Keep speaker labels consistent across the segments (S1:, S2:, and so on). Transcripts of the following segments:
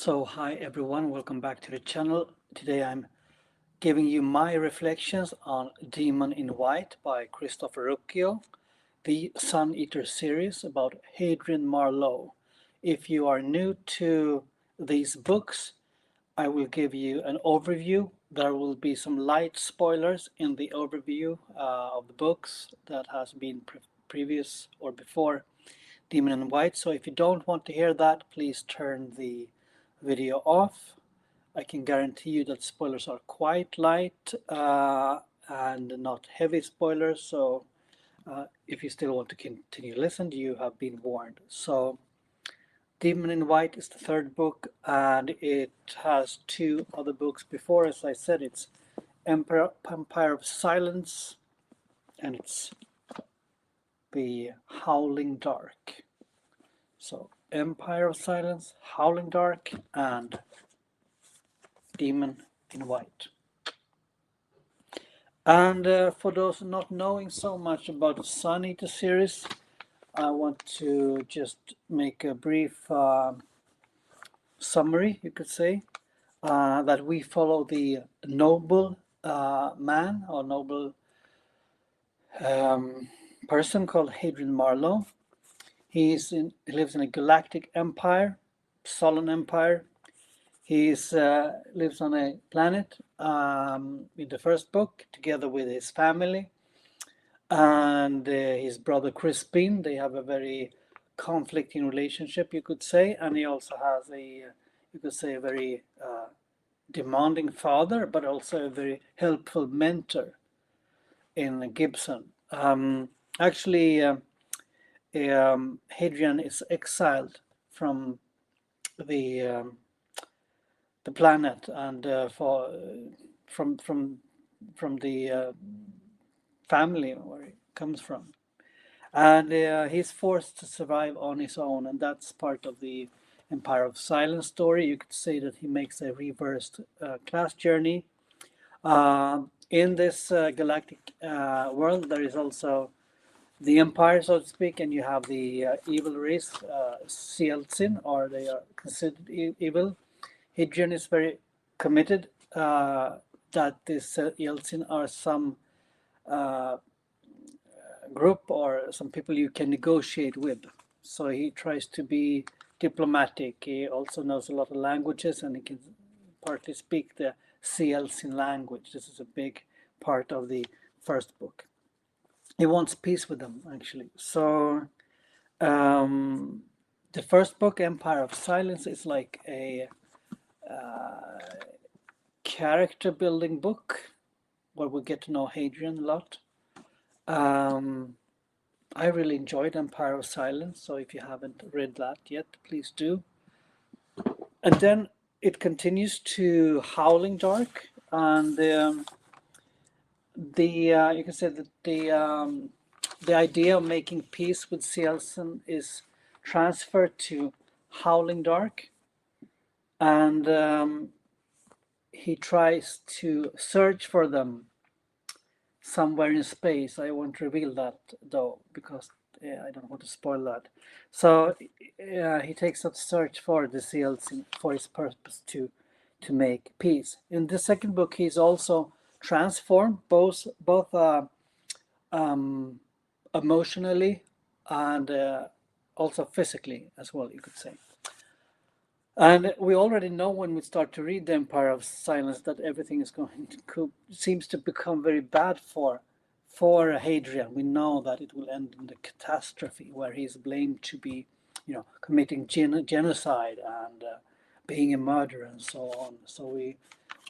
S1: So hi everyone, welcome back to the channel. Today I'm giving you my reflections on Demon in White by Christopher Ruocchois, the Suneater series about Hadrian Marlowe. If you are new to these books, I will give you an overview. There will be some light spoilers in the overview of the books that has been previous or before Demon in White. So if you don't want to hear that, please turn the video off. I can guarantee you that spoilers are quite light and not heavy spoilers. So if you still want to continue to listen, you have been warned. So Demon in White is the third book, and it has two other books before. As I said, it's Empire of Silence, and it's The Howling Dark. So Empire of Silence, Howling Dark, and Demon in White. And for those not knowing so much about the Suneater series, I want to just make a brief summary, you could say, that we follow the noble man or noble person called Hadrian Marlowe. He lives in a galactic empire, Solon Empire. He lives on a planet in the first book together with his family and his brother Crispin. They have a very conflicting relationship, you could say, and he also has a very demanding father, but also a very helpful mentor in Gibson. Actually, Hadrian is exiled from the planet and from the family where he comes from, and he's forced to survive on his own, and that's part of the Empire of Silence story. You could say that he makes a reversed class journey. In this galactic world, there is also the Empire, so to speak, and you have the evil race, Yeltsin, or they are considered evil. Hadrian is very committed that this Yeltsin are some group or some people you can negotiate with. So he tries to be diplomatic. He also knows a lot of languages, and he can partly speak the Yeltsin language. This is a big part of the first book. He wants peace with them, actually. So the first book, Empire of Silence, is like a character building book where we get to know Hadrian a lot. I really enjoyed Empire of Silence, so if you haven't read that yet, please do. And then it continues to Howling Dark, and you can say that the idea of making peace with Yeltsin is transferred to Howling Dark, and he tries to search for them somewhere in space. I won't reveal that though, because I don't want to spoil that. So he takes up search for the Yeltsin for his purpose to make peace. In the second book, he's also transformed both emotionally and also physically as well, you could say. And we already know when we start to read the Empire of Silence that everything is going to seems to become very bad for Hadrian. We know that it will end in the catastrophe where he is blamed to be, committing genocide and being a murderer and so on. So we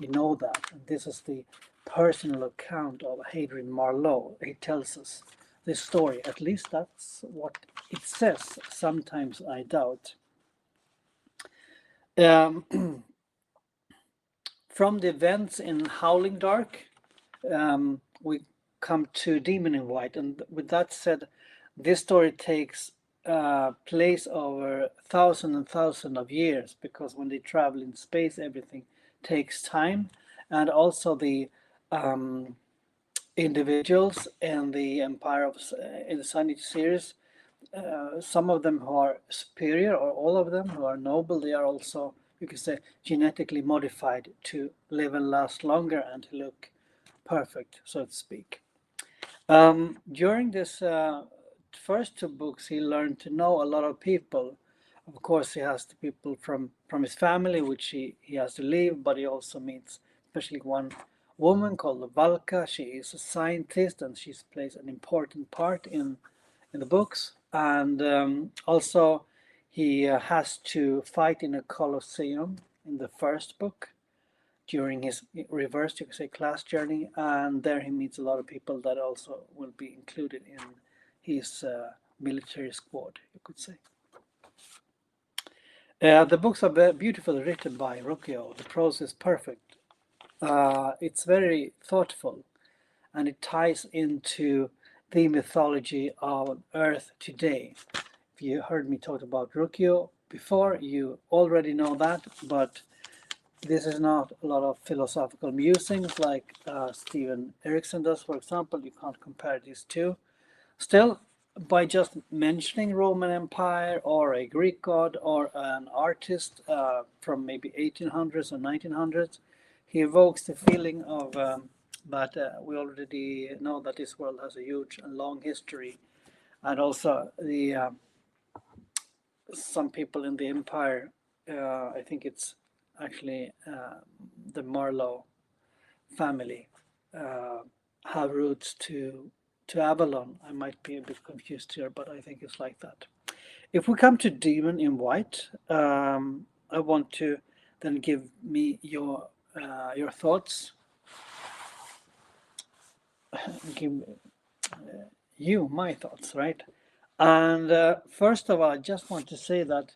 S1: know that. And this is the personal account of Hadrian Marlowe. He tells us this story. At least that's what it says. Sometimes I doubt. From the events in Howling Dark, we come to Demon in White, and with that said, this story takes place over thousands and thousands of years, because when they travel in space, everything takes time, and also the individuals in the Empire of in the Suneater series. Some of them who are superior, or all of them who are noble, they are also you could say, genetically modified to live and last longer and to look perfect, so to speak. During this first two books, he learned to know a lot of people. Of course, he has the people from his family, which he has to leave, but he also meets especially one woman called Valka. She is a scientist and she plays an important part in the books. And also, he has to fight in a Colosseum in the first book during his reverse, you could say, class journey, and there he meets a lot of people that also will be included in his military squad, you could say. The books are beautifully written by Ruocchois. The prose is perfect. It's very thoughtful, and it ties into the mythology of Earth today. If you heard me talk about Ruocchois before, you already know that, but this is not a lot of philosophical musings like Stephen Erickson does, for example. You can't compare these two. Still, by just mentioning Roman Empire or a Greek god or an artist from maybe 1800s or 1900s, he evokes the feeling of that we already know that this world has a huge and long history, and also the some people in the empire. I think it's actually the Marlowe family have roots to Avalon. I might be a bit confused here, but I think it's like that. If we come to Demon in White, I want to then give me your thoughts. Give you my thoughts, right? And first of all, I just want to say that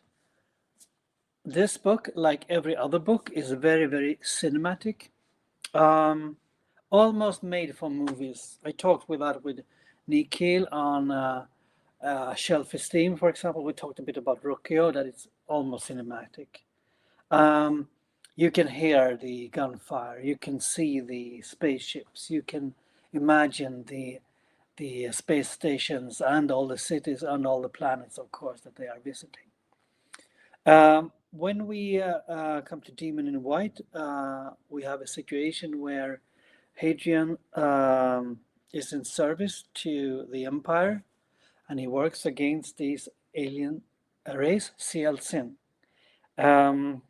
S1: this book, like every other book, is very, very cinematic. Almost made for movies. I talked with Nikhil on Self-Esteem, for example. We talked a bit about Ruocchois, that it's almost cinematic. You can hear the gunfire, you can see the spaceships, you can imagine the space stations and all the cities and all the planets, of course, that they are visiting. When we come to Demon in White, we have a situation where Hadrian is in service to the Empire, and he works against these alien race, Ciel-Sin. And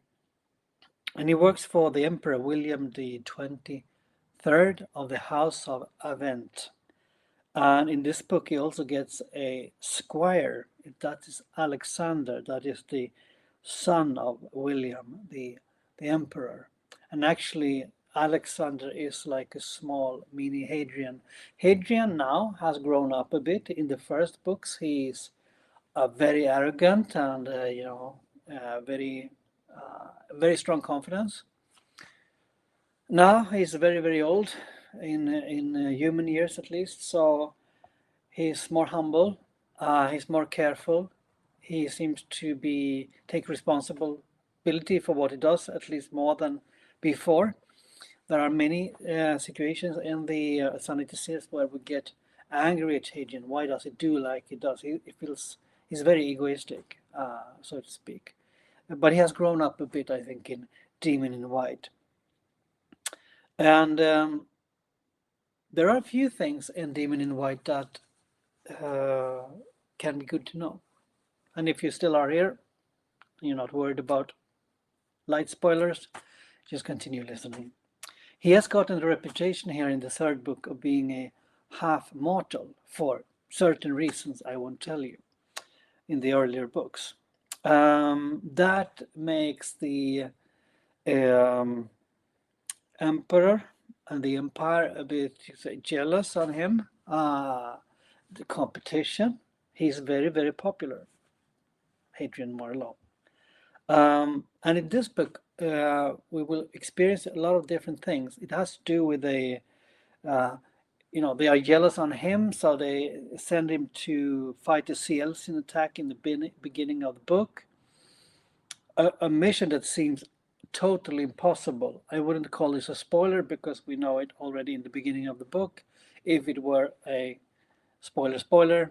S1: he works for the Emperor William the 23rd of the House of Avent. And in this book, he also gets a squire. That is Alexander. That is the son of William, the emperor. And actually, Alexander is like a small mini Hadrian. Hadrian now has grown up a bit. In the first books, he's very arrogant and very strong confidence. Now he's very, very old in human years, at least. So he's more humble. He's more careful. He seems to take responsibility for what he does, at least more than before. There are many situations in the Suneater series where we get angry at Hadrian. Why does he do like he does? He feels he's very egoistic, so to speak. But he has grown up a bit, I think, in Demon in White. And there are a few things in Demon in White that can be good to know. And if you still are here, you're not worried about light spoilers, just continue listening. He has gotten the reputation here in the third book of being a half mortal for certain reasons I won't tell you in the earlier books. That makes the emperor and the empire a bit jealous on him. The competition. He's very, very popular, Hadrian Marlowe. And in this book, we will experience a lot of different things. It has to do with they are jealous on him, so they send him to fight the Ciel-Sin attack in the beginning of the book. A mission that seems totally impossible. I wouldn't call this a spoiler because we know it already in the beginning of the book. If it were a spoiler,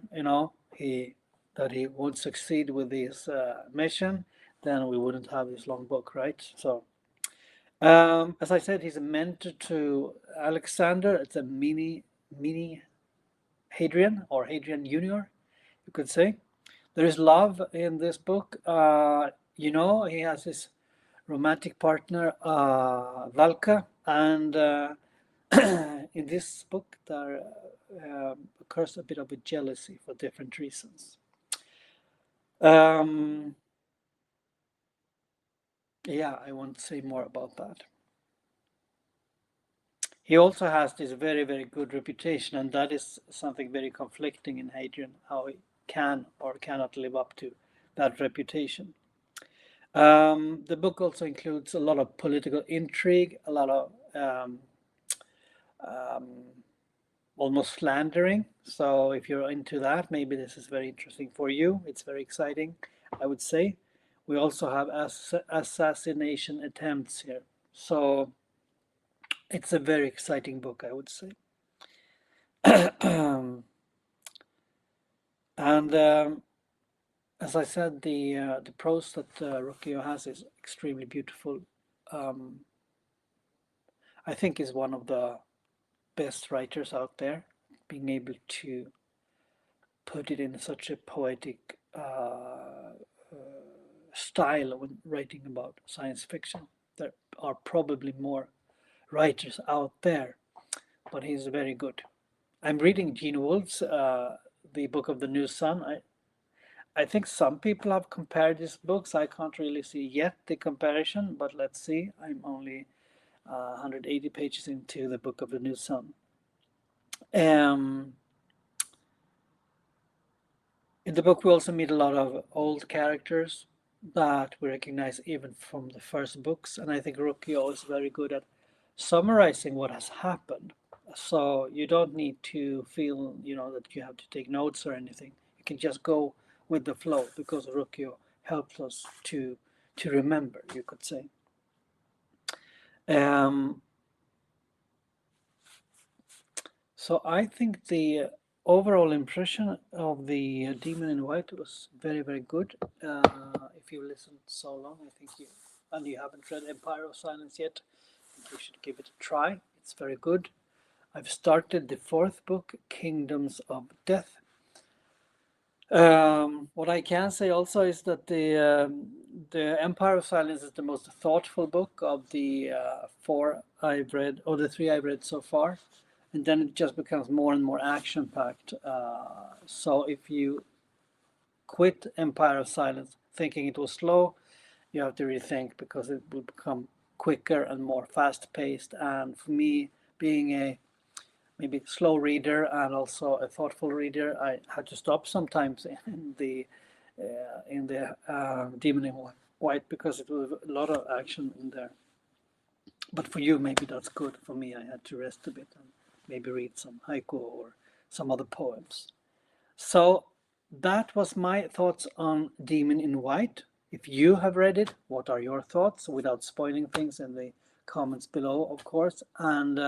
S1: that he won't succeed with this mission, then we wouldn't have this long book, right? So, as I said, he's a mentor to Alexander. It's a mini Hadrian, or Hadrian Junior, you could say. There is love in this book. He has his romantic partner, Valka, and in this book there occurs a bit of a jealousy for different reasons. Yeah, I won't say more about that. He also has this very, very good reputation, and that is something very conflicting in Hadrian, how he can or cannot live up to that reputation. The book also includes a lot of political intrigue, a lot of almost slandering. So if you're into that, maybe this is very interesting for you. It's very exciting, I would say. We also have assassination attempts here. So it's a very exciting book, I would say. And as I said, the prose that Ruocchois has is extremely beautiful. I think is one of the best writers out there, being able to put it in such a poetic style when writing about science fiction. There are probably more writers out there, but he's very good. I'm reading Gene Wolfe's The Book of the New Sun. I think some people have compared these books. I can't really see yet the comparison, but let's see. I'm only 180 pages into The Book of the New Sun. In the book, we also meet a lot of old characters that we recognize even from the first books, and I think Ruocchois is very good at summarizing what has happened. So you don't need to feel, that you have to take notes or anything. You can just go with the flow, because Ruocchois helps us to remember, you could say. So I think the overall impression of the Demon in White was very, very good. If you listened so long, I think you haven't read Empire of Silence yet, you should give it a try. It's very good. I've started the fourth book, Kingdoms of Death. What I can say also is that the Empire of Silence is the most thoughtful book of the four I've read, or the three I've read so far. And then it just becomes more and more action-packed. So if you quit Empire of Silence thinking it was slow, you have to rethink, because it will become quicker and more fast-paced. And for me, being a maybe slow reader and also a thoughtful reader, I had to stop sometimes in the Demon in White, because it was a lot of action in there. But for you, maybe that's good. For me, I had to rest a bit and maybe read some haiku or some other poems. So that was my thoughts on Demon in White. If you have read it, what are your thoughts? Without spoiling things, in the comments below, of course. And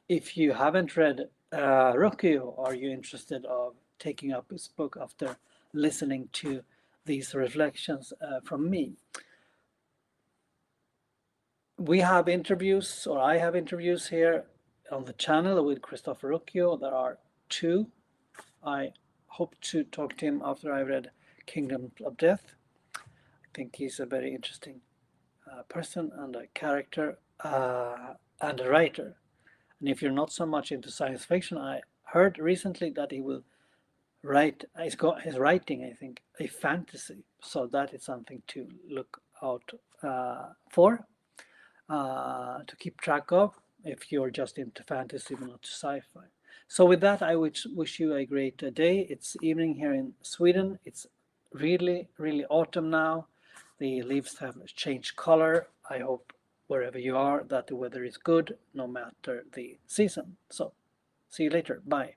S1: if you haven't read Ruocchois, are you interested of taking up his book after listening to these reflections from me? We have interviews, or I have interviews here on the channel with Christopher Ruocchois. There are two. I hope to talk to him after I read Kingdom of Death. I think he's a very interesting person and a character and a writer. And if you're not so much into science fiction, I heard recently that he will write, he's writing, I think, a fantasy. So that is something to look out for. To keep track of, if you're just into fantasy but not to sci-fi. So with that, I wish you a great day. It's evening here in Sweden. It's really, really autumn now. The leaves have changed color. I hope wherever you are that the weather is good, no matter the season. So see you later. Bye.